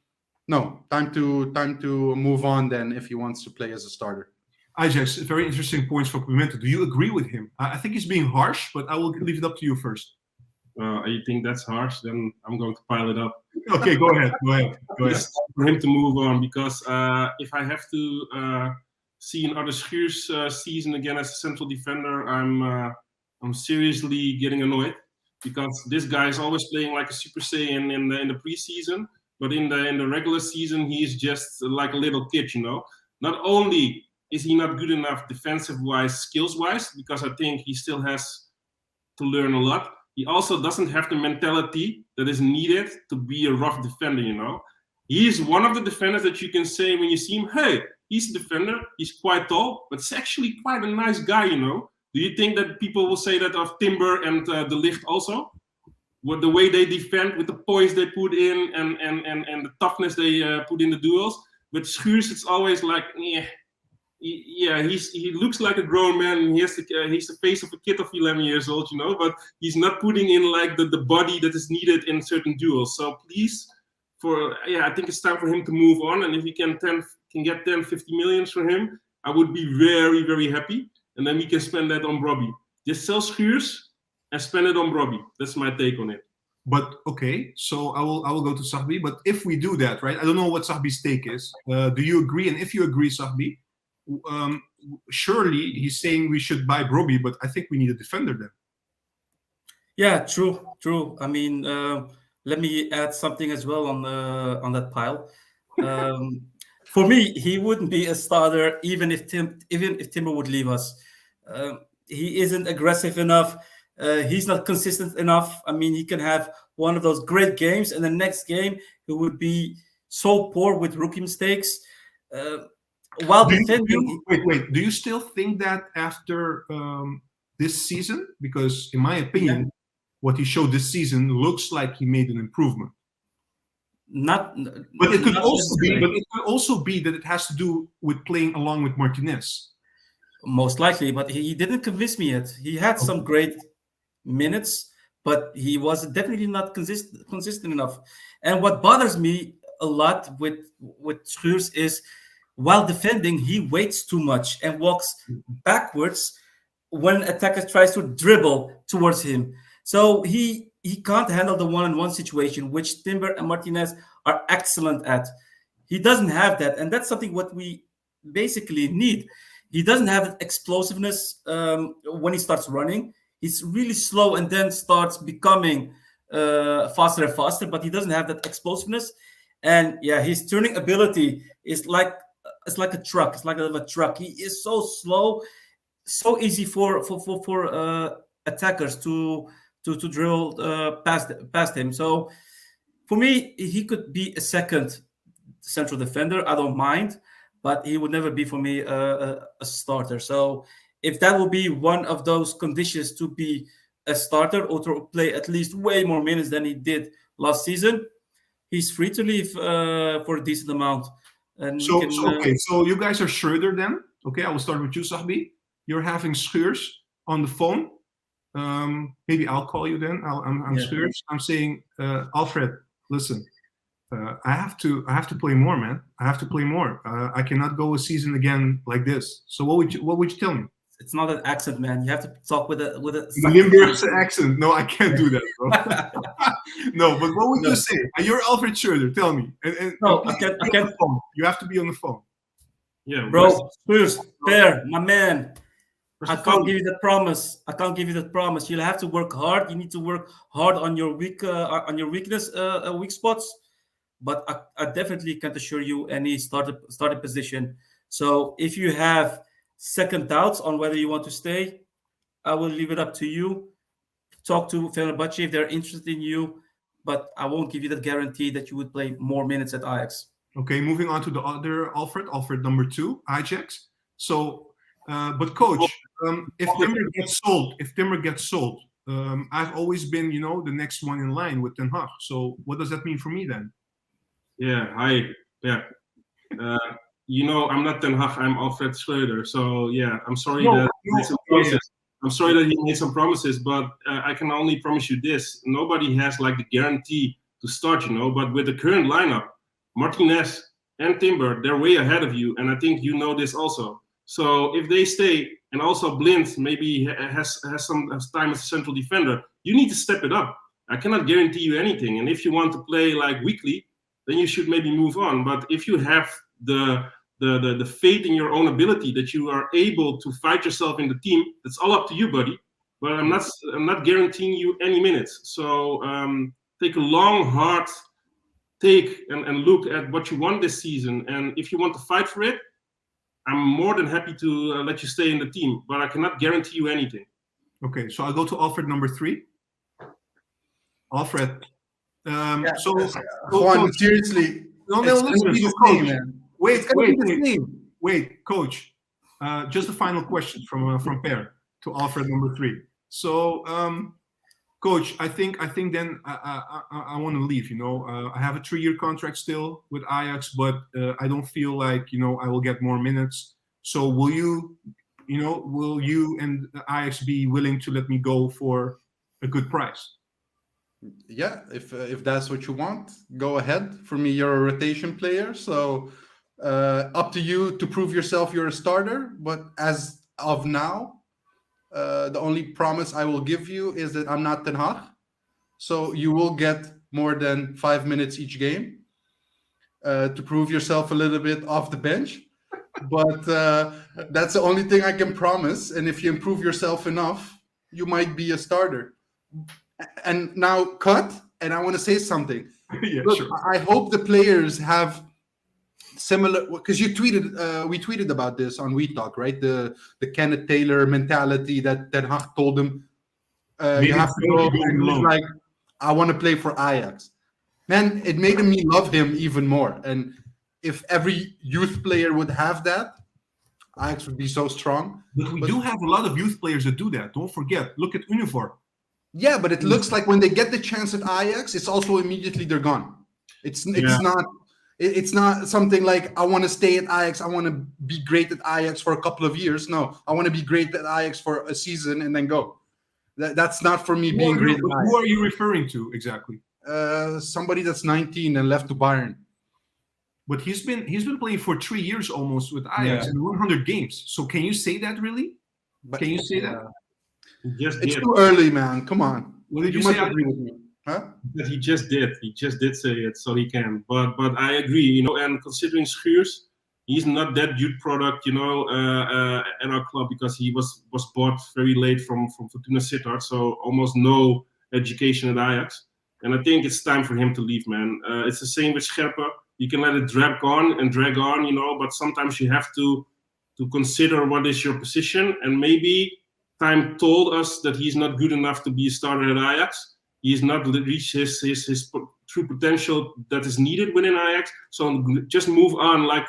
no, time to move on then if he wants to play as a starter. Eyejax, very interesting points for Pimento. Do you agree with him? I think he's being harsh, but I will leave it up to you first. You think that's harsh? Then I'm going to pile it up. Okay, go ahead. It's for him to move on, because if I have to see another Schuurs season again as a central defender, I'm seriously getting annoyed, because this guy is always playing like a Super Saiyan in the preseason, but in the regular season he's just like a little kid, you know. Not only is he not good enough defensive-wise, skills-wise, because I think he still has to learn a lot. He also doesn't have the mentality that is needed to be a rough defender, you know. He is one of the defenders that you can say when you see him, hey, he's a defender, he's quite tall, but he's actually quite a nice guy, you know. Do you think that people will say that of Timber and De Ligt also? With the way they defend, with the poise they put in, and the toughness they put in the duels. With Schuurs, it's always like, he looks like a grown man. He's the face of a kid of 11 years old, you know, but he's not putting in like the body that is needed in certain duels. So please, I think it's time for him to move on. And if he can get 10, 50 millions for him, I would be very, very happy. And then we can spend that on Robbie. Just sell Schuurs and spend it on Robbie. That's my take on it. But okay, so I will go to Sahbi. But if we do that, right? I don't know what Sahbi's take is. Do you agree? And if you agree, Sahbi, surely he's saying we should buy Robbie, but I think we need a defender then. Yeah, true. I mean, let me add something as well on that pile. For me, he wouldn't be a starter even if Timber would leave us. He isn't aggressive enough. He's not consistent enough. I mean, he can have one of those great games, and the next game he would be so poor with rookie mistakes. While defending, wait. Do you still think that after this season? Because in my opinion, what he showed this season looks like he made an improvement. But it could also be that it has to do with playing along with Martinez. Most likely, but he didn't convince me yet. He had some great minutes, but he was definitely not consistent enough. And what bothers me a lot with Schuurs is, while defending, he waits too much and walks backwards when attacker tries to dribble towards him. So he can't handle the one-on-one situation, which Timber and Martinez are excellent at. He doesn't have that, and that's something what we basically need. He doesn't have that explosiveness when he starts running. He's really slow and then starts becoming faster and faster, but he doesn't have that explosiveness. And yeah, his turning ability is like a truck. It's like a truck. He is so slow, so easy for attackers to drill past him. So for me, he could be a second central defender. I don't mind, but he would never be for me a starter. So if that will be one of those conditions to be a starter or to play at least way more minutes than he did last season, he's free to leave for a decent amount. And So you guys are Schreuder then. Okay, I will start with you, Sahbi. You're having Schuurs on the phone. Maybe I'll call you then. I'm Schuurs. I'm saying, Alfred, listen, I have to play more, man. I have to play more. I cannot go a season again like this. So what would you tell me? It's not an accent, man. You have to talk with a Limburg's accent. No, I can't do that, bro. No, but what would you say? You're Alfred Schreuder. Tell me. No, I can't. You have to be on the phone. Yeah, Bro, Schuurs, Perr, my man. I can't give you that promise. You'll have to work hard. You need to work hard on your weak spots. But I definitely can't assure you any starting position. So if you have second doubts on whether you want to stay, I will leave it up to you. Talk to Fenerbahce if they're interested in you, but I won't give you that guarantee that you would play more minutes at Ajax. Okay, moving on to the other Alfred number 2, Eyejax. So, but coach, if Timber gets sold, I've always been, the next one in line with Ten Hag. So what does that mean for me then? Yeah, hi. Yeah. I'm not Ten Hag, I'm Alfred Schreuder. So yeah, I'm sorry that he made some promises. I'm sorry that he made some promises, but I can only promise you this: nobody has like the guarantee to start, But with the current lineup, Martinez and Timber, they're way ahead of you, and I think you know this also. So if they stay, and also Blind maybe has some time as a central defender, you need to step it up. I cannot guarantee you anything, and if you want to play like weekly, then you should maybe move on. But if you have the faith in your own ability that you are able to fight yourself in the team, that's all up to you, buddy. But I'm not guaranteeing you any minutes. So take a long, hard take and look at what you want this season. And if you want to fight for it, I'm more than happy to let you stay in the team. But I cannot guarantee you anything. Okay, so I'll go to Alfred number 3. Alfred. Juan, seriously. Wait, coach. Just a final question from Perr to Alfred number 3. So, coach, I think then I want to leave. I have a 3-year contract still with Ajax, but I don't feel like I will get more minutes. So will you and Ajax be willing to let me go for a good price? Yeah, if that's what you want, go ahead. For me, you're a rotation player, so up to you to prove yourself you're a starter. But as of now, the only promise I will give you is that I'm not Ten Hag, so you will get more than 5 minutes each game to prove yourself a little bit off the bench. But that's the only thing I can promise. And if you improve yourself enough, you might be a starter. And now cut, and I want to say something. Yeah, look, sure. I hope the players have similar, because we tweeted about this on We Talk, right? The Kenneth Taylor mentality that Ten Hag told him you have to go, and he's like, I want to play for Ajax. Man, it made me love him even more. And if every youth player would have that, Ajax would be so strong. But we do have a lot of youth players that do that. Don't forget. Look at Unifor. Yeah, but it looks like when they get the chance at Ajax, it's also immediately they're gone. It's not something like I want to stay at Ajax. I want to be great at Ajax for a couple of years. No, I want to be great at Ajax for a season and then go. That's not for me being great at Ajax. Who are you referring to exactly? Somebody that's 19 and left to Bayern. But he's been playing for 3 years almost with Ajax in 100 games. So can you say that really? Can you say that? It's too early, man. Come on. What did you must say? Agree with me. Huh? But he just did say it, so he can. But I agree, and considering Schuurs, he's not that youth product, at our club, because he was bought very late from Fortuna Sittard, so almost no education at Ajax. And I think it's time for him to leave, man. It's the same with Scherpe. You can let it drag on, but sometimes you have to consider what is your position, and maybe time told us that he's not good enough to be a starter at Ajax. He's not reached his true potential that is needed within Ajax. So just move on, like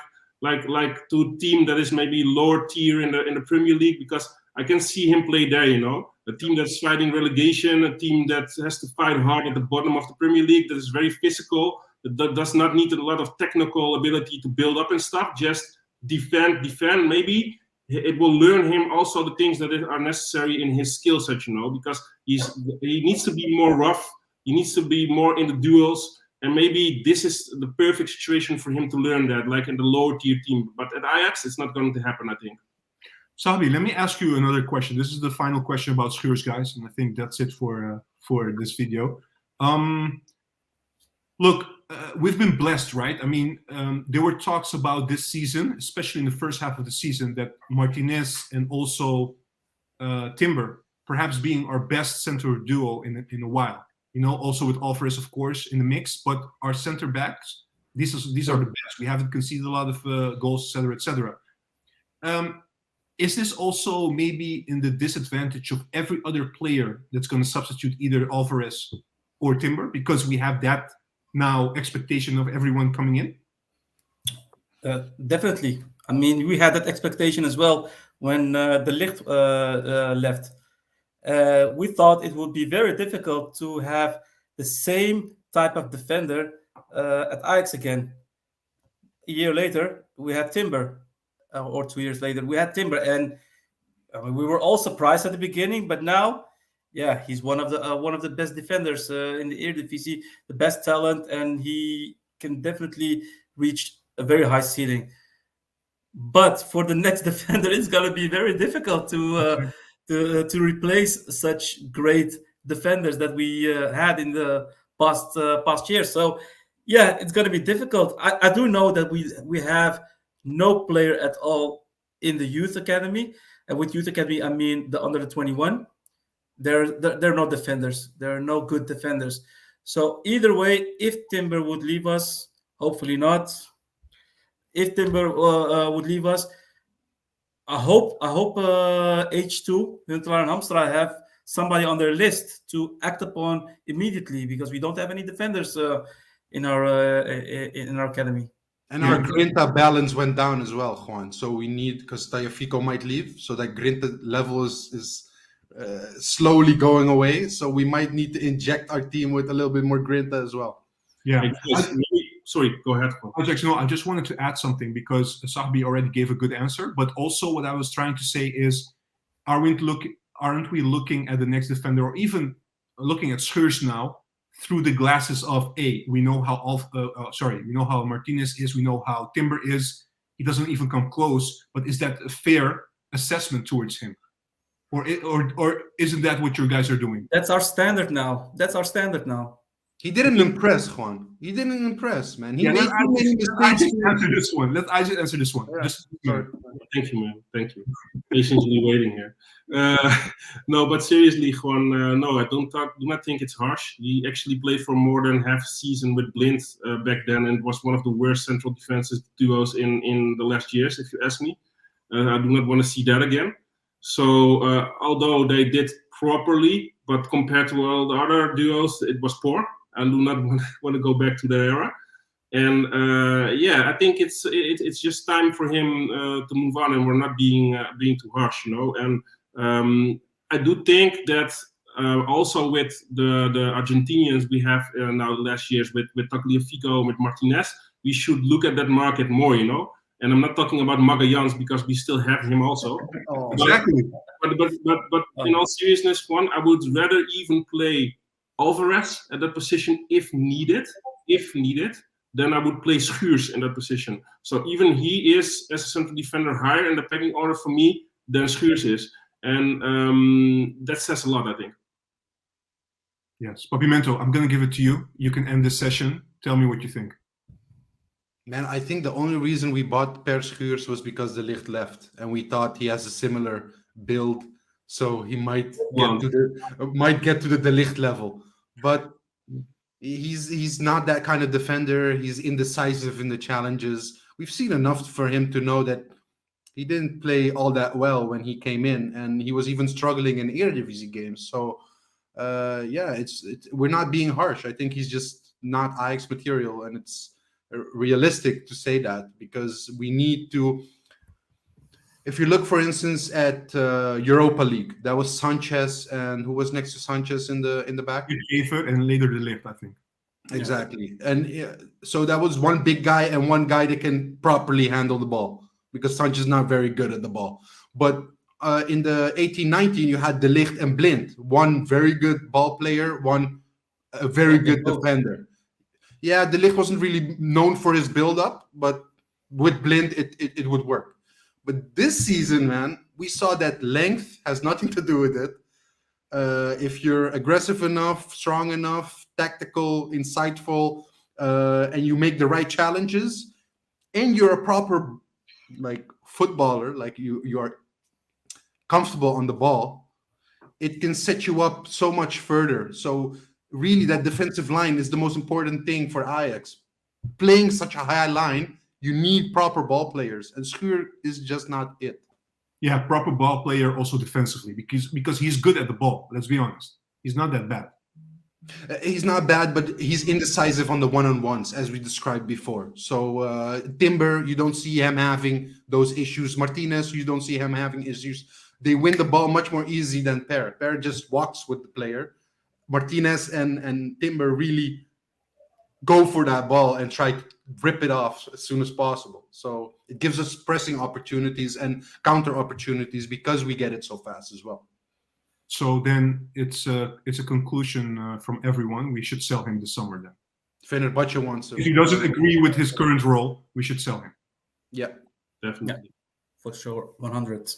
to a team that is maybe lower tier in the Premier League, because I can see him play there, a team that's fighting relegation, a team that has to fight hard at the bottom of the Premier League, that is very physical, that does not need a lot of technical ability to build up and stuff, just defend. Maybe it will learn him also the things that are necessary in his skill set, because he needs to be more rough, he needs to be more in the duels, and maybe this is the perfect situation for him to learn that, like in the lower tier team. But at Ajax, it's not going to happen, I think. Sabi, let me ask you another question. This is the final question about Schuurs, guys, and I think that's it for this video. Look, we've been blessed, right? I mean, there were talks about this season, especially in the first half of the season, that Martinez and also Timber perhaps being our best center duo in a while. Also with Alvarez, of course, in the mix, but our center backs, these are the best. We haven't conceded a lot of goals, etc. Is this also maybe in the disadvantage of every other player that's going to substitute either Alvarez or Timber, because we have that now expectation of everyone coming in? Definitely. I mean, we had that expectation as well when De Ligt left. We thought it would be very difficult to have the same type of defender at Ajax again. A year later, we had Timber. Or 2 years later, we had Timber, and we were all surprised at the beginning. But now, yeah, he's one of the best defenders in the Eredivisie, the best talent, and he can definitely reach a very high ceiling. But for the next defender, it's gonna be very difficult to replace such great defenders that we had in the past years. So, yeah, it's gonna be difficult. I do know that we have no player at all in the youth academy, and with youth academy I mean the under the 21. There are no defenders. There are no good defenders. So either way, if Timber would leave us, hopefully not. If Timber would leave us, I hope H2 Huntelaar and Hamstra have somebody on their list to act upon immediately, because we don't have any defenders in our academy. And our Grinta balance went down as well, Juan. So we need, because Tagliafico might leave, so that Grinta level is slowly going away. So we might need to inject our team with a little bit more Grinta as well. Yeah. Sorry, go ahead. Ajax, no, I just wanted to add something, because Sahbi already gave a good answer. But also what I was trying to say is, aren't we looking at the next defender, or even looking at Schuurs now, through the glasses of we know how we know how Martinez is, we know how Timber is. He doesn't even come close. But is that a fair assessment towards him, or isn't that what you guys are doing? That's our standard now. He didn't impress, Juan. He didn't impress, man. Let Isaac answer this one. Yeah. Sorry. Thank you, man. Thank you. Patiently waiting here. No, but seriously, Juan, no, I do not think it's harsh. He actually played for more than half a season with Blind back then, and was one of the worst central defensive duos in the last years, if you ask me. I do not want to see that again. So, although they did properly, but compared to all the other duos, it was poor. I do not want to go back to that era. And I think it's just time for him to move on, and we're not being too harsh, And I do think that also with the Argentinians we have now the last years with Tagliafico, with Martinez, we should look at that market more, And I'm not talking about Magallanes, because we still have him also. Exactly. But in all seriousness, Juan, I would rather even play Alvarez at that position if needed. Then I would play Schuurs in that position. So even he is, as a central defender, higher in the pecking order for me than Schuurs is. And that says a lot, I think. Yes. Papimento, I'm going to give it to you. You can end this session. Tell me what you think. Man, I think the only reason we bought Perr Schuurs was because De Ligt left, and we thought he has a similar build, so he might get to the De Ligt level. But he's not that kind of defender. He's indecisive in the challenges. We've seen enough for him to know that he didn't play all that well when he came in, and he was even struggling in Eredivisie games. So, we're not being harsh. I think he's just not Ajax material, and it's realistic to say that, because we need to. if you look, for instance, at Europa League, that was Sanchez, and who was next to Sanchez in the back? Even and later De Ligt, I think. Exactly. And so that was one big guy and one guy that can properly handle the ball, because Sanchez is not very good at the ball. But in the 18-19, you had De Ligt and Blind, one very good ball player, one a very good defender. Yeah, De Ligt wasn't really known for his build-up, but with Blind, it would work. But this season, man, we saw that length has nothing to do with it. If you're aggressive enough, strong enough, tactical, insightful, and you make the right challenges, and you're a proper footballer, like you are comfortable on the ball, it can set you up so much further. So really, that defensive line is the most important thing for Ajax. Playing such a high line, you need proper ball players, and Schuurs is just not it. Yeah, proper ball player also defensively, because he's good at the ball. Let's be honest, he's not that bad. He's not bad, but he's indecisive on the one-on-ones, as we described before. So Timber, you don't see him having those issues. Martinez, you don't see him having issues. They win the ball much more easy than Perr. Perr just walks with the player. Martinez and Timber really go for that ball and try to rip it off as soon as possible. So it gives us pressing opportunities and counter opportunities because we get it so fast as well. So then it's a conclusion from everyone. We should sell him this summer then. Fenerbahce wants him. If he doesn't agree with his current role, we should sell him. Yeah. Definitely. For sure, 100.